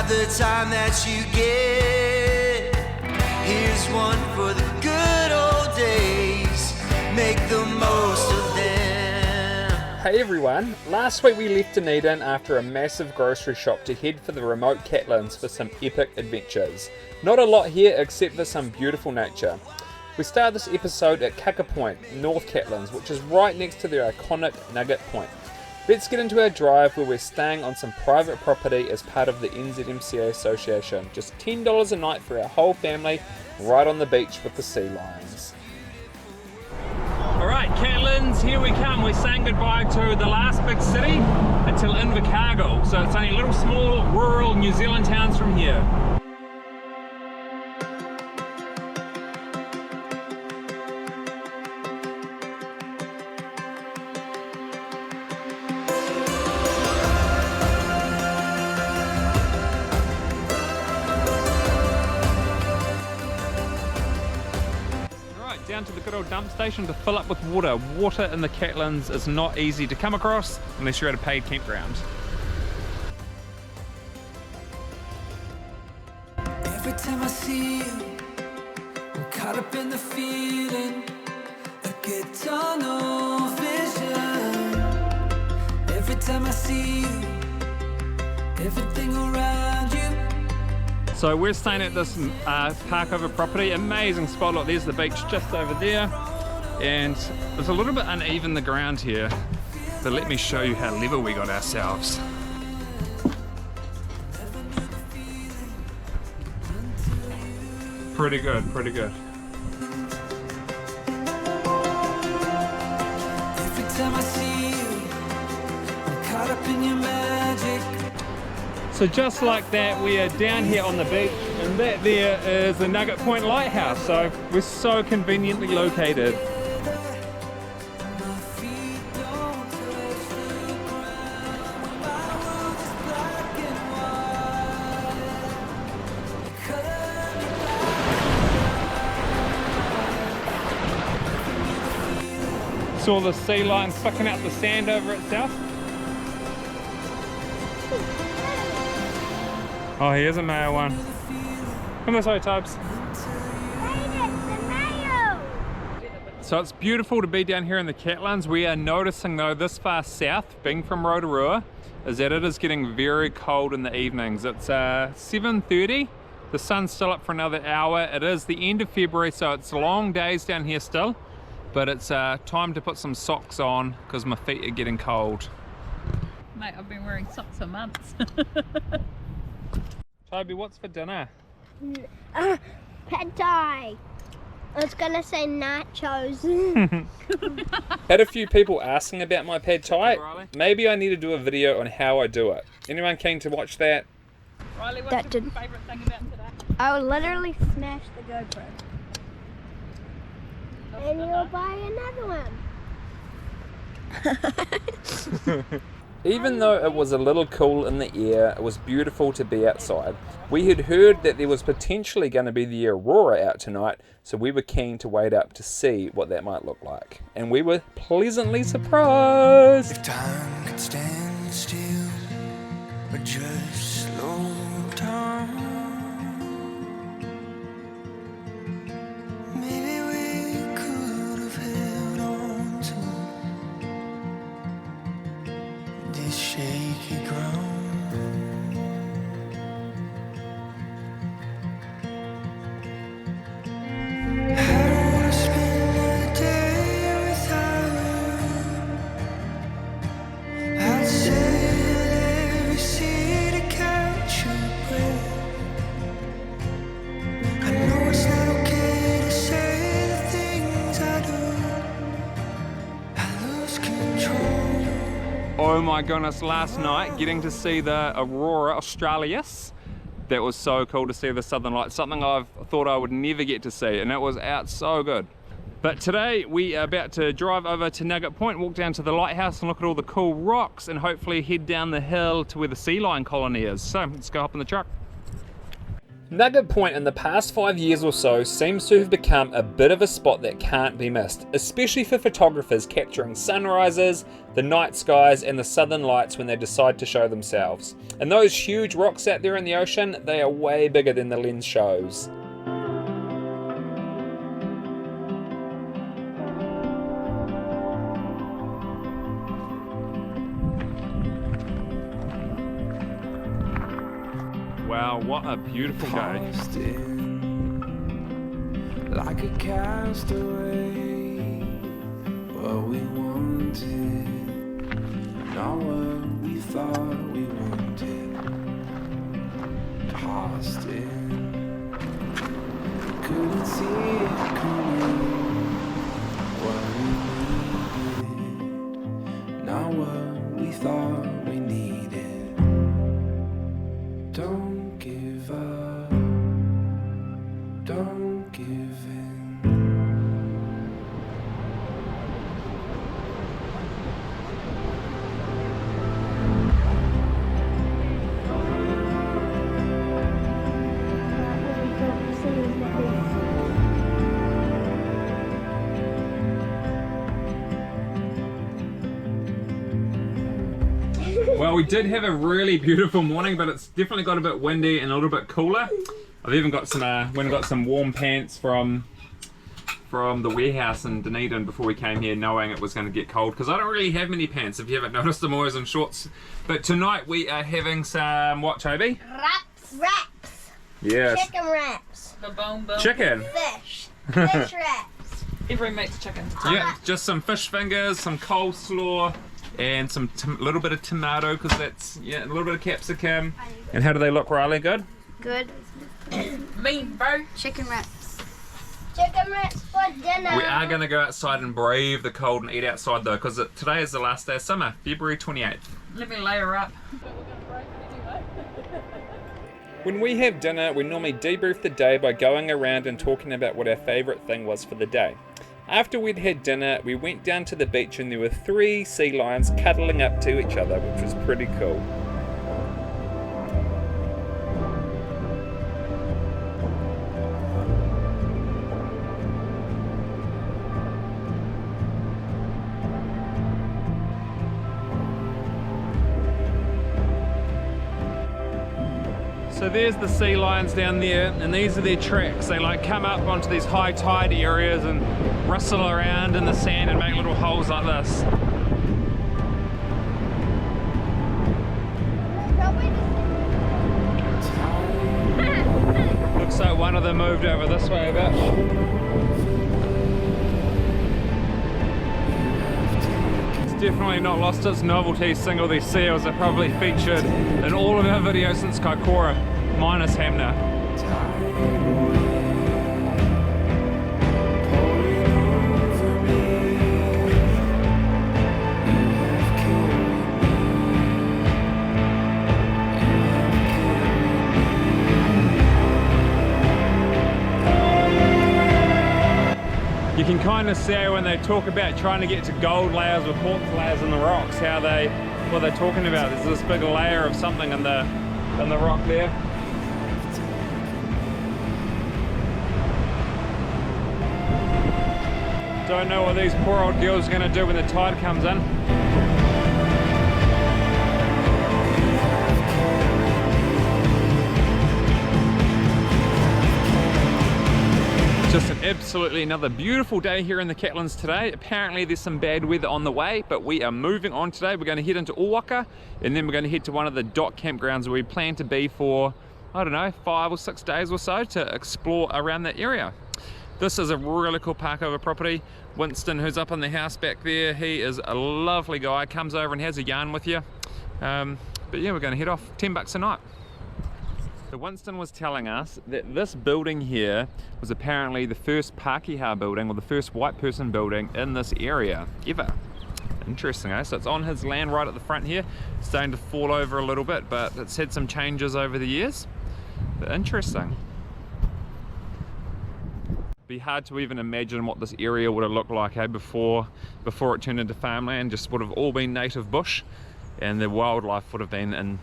another time that you get. Here's one for the good old days. Make the most of them. Hey everyone, last week we left Dunedin after a massive grocery shop to head for the remote Catlins for some epic adventures. Not a lot here except for some beautiful nature. We start this episode at Kaka Point, North Catlins, which is right next to their iconic Nugget Point. Let's get into our drive where we're staying on some private property as part of the NZMCA Association. Just $10 a night for our whole family, right on the beach with the sea lions. Alright, Catlins, here we come. We're saying goodbye to the last big city until Invercargill. So it's only little small rural New Zealand towns from here. Down to the good old dump station to fill up with water. Water in the Catlins is not easy to come across unless you're at a paid campground. Every time I see you, I'm caught up in the feeling. I get tunnel vision. Every time I see you, everything around you. So we're staying at this park over property, amazing spot. Look, there's the beach just over there, and it's a little bit uneven, the ground here, but let me show you how level we got ourselves. Pretty good, pretty good. Every time I see you, I'm caught up in your magic. So just like that, we are down here on the beach, and that there is the Nugget Point Lighthouse. So we're so conveniently located. Saw the sea lion sucking out the sand over itself. Oh, here's a male one. Come this way, Tubbs. So it's beautiful to be down here in the Catlins. We are noticing though, this far south, being from Rotorua, is that it is getting very cold in the evenings. It's 7:30. The sun's still up for another hour. It is the end of February, so it's long days down here still. But it's time to put some socks on because my feet are getting cold. Mate, I've been wearing socks for months. Toby, what's for dinner? Pad thai. I was gonna say nachos. Had a few people asking about my pad thai. Maybe I need to do a video on how I do it. Anyone keen to watch that? Riley, what's your favourite thing about today? I will literally smash the GoPro. And you'll buy another one. Even though it was a little cool in the air, it was beautiful to be outside. We had heard that there was potentially going to be the Aurora out tonight, so we were keen to wait up to see what that might look like. And we were pleasantly surprised. If time could stand still, or just slow down, maybe we could have held on to this shaky ground. I don't wanna spend a day without you. I'd sail every sea to catch your breath. I know it's not okay to say the things I do. I lose control. Oh my goodness, last night getting to see the Aurora Australis, that was so cool to see the Southern Lights, something I've thought I would never get to see, and it was out so good. But today we are about to drive over to Nugget Point, walk down to the lighthouse and look at all the cool rocks, and hopefully head down the hill to where the sea lion colony is. So let's go hop in the truck. Nugget Point in the past 5 years or so seems to have become a bit of a spot that can't be missed, especially for photographers capturing sunrises, the night skies and the southern lights when they decide to show themselves. And those huge rocks out there in the ocean, they are way bigger than the lens shows. Wow, what a beautiful day. Tossed in like a castaway, what we wanted, not what we thought we wanted. Tossed in, couldn't see it coming, what we needed, not what we thought we needed. Don't give up, don't give in. Well, we did have a really beautiful morning, but it's definitely got a bit windy and a little bit cooler. I've even got some went and got some warm pants from the warehouse in Dunedin before we came here, knowing it was going to get cold, because I don't really have many pants. If you haven't noticed, I'm always in shorts. But tonight we are having some, what, Toby? Wraps. Yes. Chicken wraps. The bone. Chicken. Fish. Fish wraps. Every mate's chicken. Yeah, just some fish fingers, some coleslaw, and some little bit of tomato, because that's, yeah, a little bit of capsicum. And how do they look, Riley? Good? Good. Mean, bro. Chicken wraps. Chicken wraps for dinner. We are going to go outside and brave the cold and eat outside though, because today is the last day of summer, February 28th. Let me lay her up. When we have dinner, we normally debrief the day by going around and talking about what our favourite thing was for the day. After we'd had dinner, we went down to the beach and there were 3 sea lions cuddling up to each other, which was pretty cool. So there's the sea lions down there, and these are their tracks. They like come up onto these high tide areas and rustle around in the sand and make little holes like this. Looks like one of them moved over this way a bit. It's definitely not lost its novelty, seeing all these seals are probably featured in all of our videos since Kaikoura, minus Hamner. You can kind of see when they talk about trying to get to gold layers or quartz layers in the rocks, what they're talking about. There's this big layer of something in the rock there. Don't know what these poor old girls are going to do when the tide comes in. Just an absolutely another beautiful day here in the Catlins today. Apparently there's some bad weather on the way, but we are moving on today. We're going to head into Owaka, and then we're going to head to one of the dock campgrounds where we plan to be for, I don't know, 5 or 6 days or so to explore around that area. This is a really cool park over property. Winston, who's up in the house back there, he is a lovely guy, comes over and has a yarn with you. But yeah, we're going to head off, $10 a night. So Winston was telling us that this building here was apparently the first Pākehā building, or the first white person building in this area ever. Interesting, eh? So it's on his land right at the front here. It's starting to fall over a little bit, but it's had some changes over the years. But interesting. Be hard to even imagine what this area would have looked like, eh, before it turned into farmland. Just would have all been native bush, and the wildlife would have been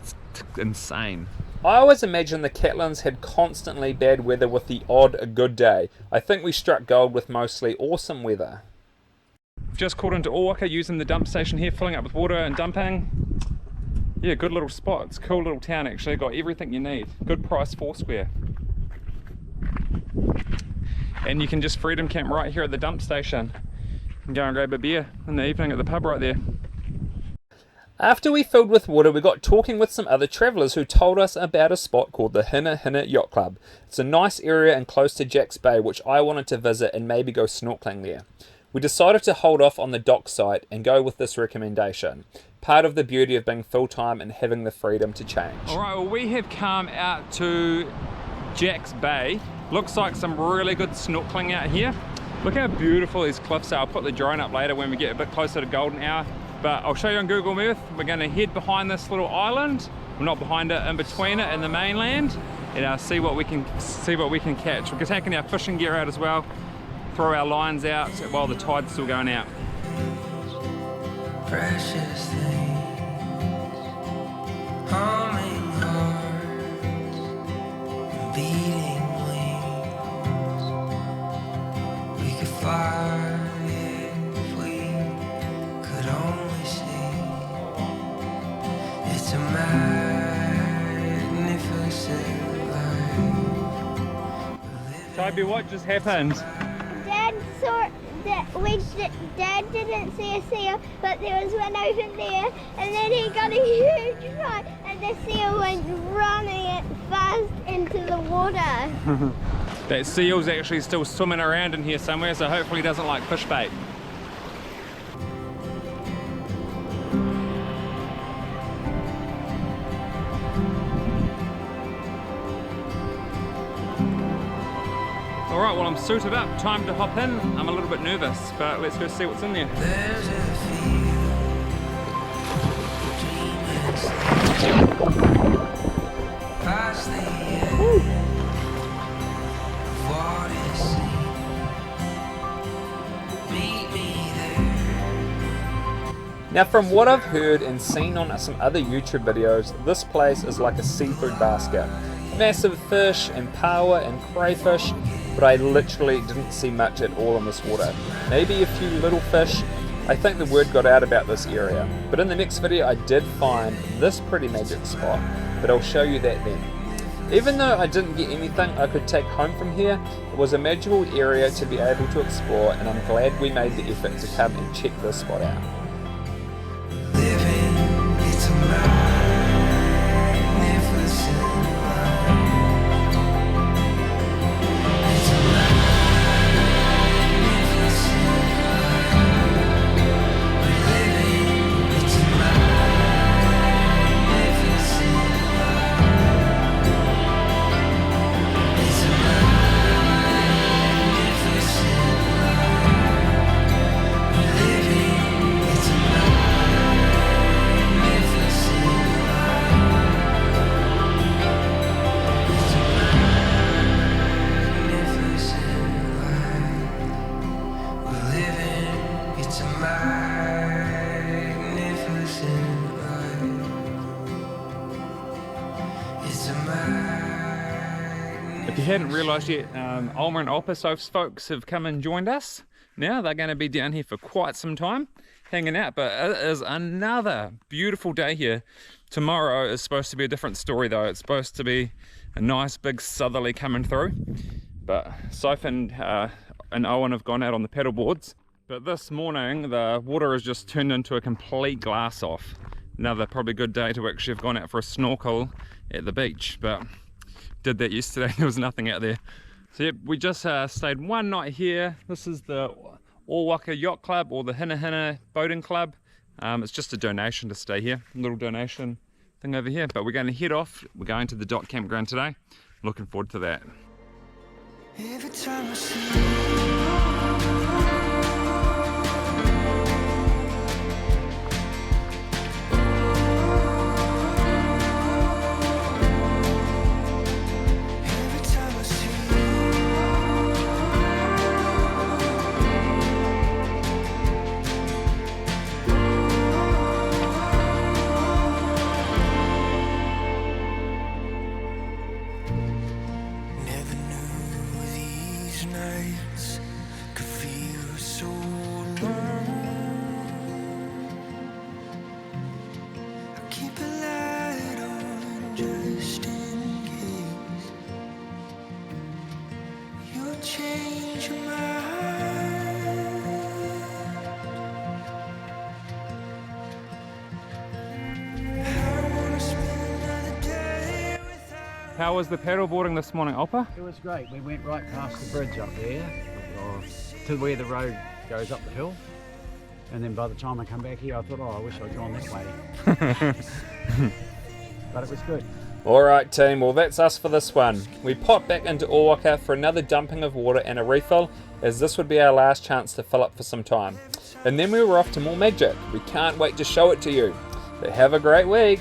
insane. I always imagined the Catlins had constantly bad weather with the odd good day. I think we struck gold with mostly awesome weather. Just called into Owaka using the dump station here, filling up with water and dumping. Yeah, good little spot. It's a cool little town actually, got everything you need. Good price foursquare. And you can just freedom camp right here at the dump station and go and grab a beer in the evening at the pub right there. After we filled with water, we got talking with some other travellers who told us about a spot called the Hinahina Yacht Club. It's a nice area and close to Jack's Bay, which I wanted to visit and maybe go snorkeling there. We decided to hold off on the dock site and go with this recommendation. Part of the beauty of being full-time and having the freedom to change. Alright, well we have come out to Jack's Bay. Looks like some really good snorkeling out here. Look how beautiful these cliffs are. I'll put the drone up later when we get a bit closer to golden hour. But I'll show you on Google Earth. We're going to head behind this little island. Well, not behind it, in between it and the mainland, and see what we can catch. We're taking our fishing gear out as well. Throw our lines out while the tide's still going out. Precious things, humming hearts, beating wings. We could fly if we could only see. It's a magnificent life. Toby, what just happened? Dad saw that Dad didn't see a seal, but there was one over there, and then he got a huge fight, and the seal went running it fast into the water. That seal's actually still swimming around in here somewhere, so hopefully he doesn't like fish bait. Alright, well I'm suited up, time to hop in. I'm a little bit nervous, but let's go see what's in there. There's a field, past the end of what is seen. Meet me there. Now from what I've heard and seen on some other YouTube videos, this place is like a seafood basket. Massive fish and paua and crayfish, but I literally didn't see much at all in this water. Maybe a few little fish. I think the word got out about this area. But in the next video I did find this pretty magic spot, but I'll show you that then. Even though I didn't get anything I could take home from here, it was a magical area to be able to explore, and I'm glad we made the effort to come and check this spot out. Living, it's a magnificent life. It's a magnificent life. We're living, it's a magnificent life. It's a magnificent life. We're living, it's a If you hadn't realised yet, Alma and Opposof's folks have come and joined us. Now they're going to be down here for quite some time, hanging out, but it is another beautiful day here. Tomorrow is supposed to be a different story though. It's supposed to be a nice big southerly coming through, but Soph and Owen have gone out on the paddle boards. But this morning the water has just turned into a complete glass off. Another probably good day to actually have gone out for a snorkel at the beach, but did that yesterday. There was nothing out there. So yep, we just stayed one night here. This is the Owaka Yacht Club, or the Hinahina Boating Club. It's just a donation to stay here, a little donation thing over here. But we're going to head off. We're going to the dock campground today. Looking forward to that. Every time I see you. keep a light on just in case you'll change your mind. I wanna spend another day without. How was the paddleboarding this morning, Oppa? It was great. We went right past the bridge up there to where the road goes up the hill. And then by the time I come back here, I thought, oh, I wish I'd gone that way. But it was good. Alright team, well that's us for this one. We popped back into Owaka for another dumping of water and a refill, as this would be our last chance to fill up for some time. And then we were off to more magic. We can't wait to show it to you. But have a great week.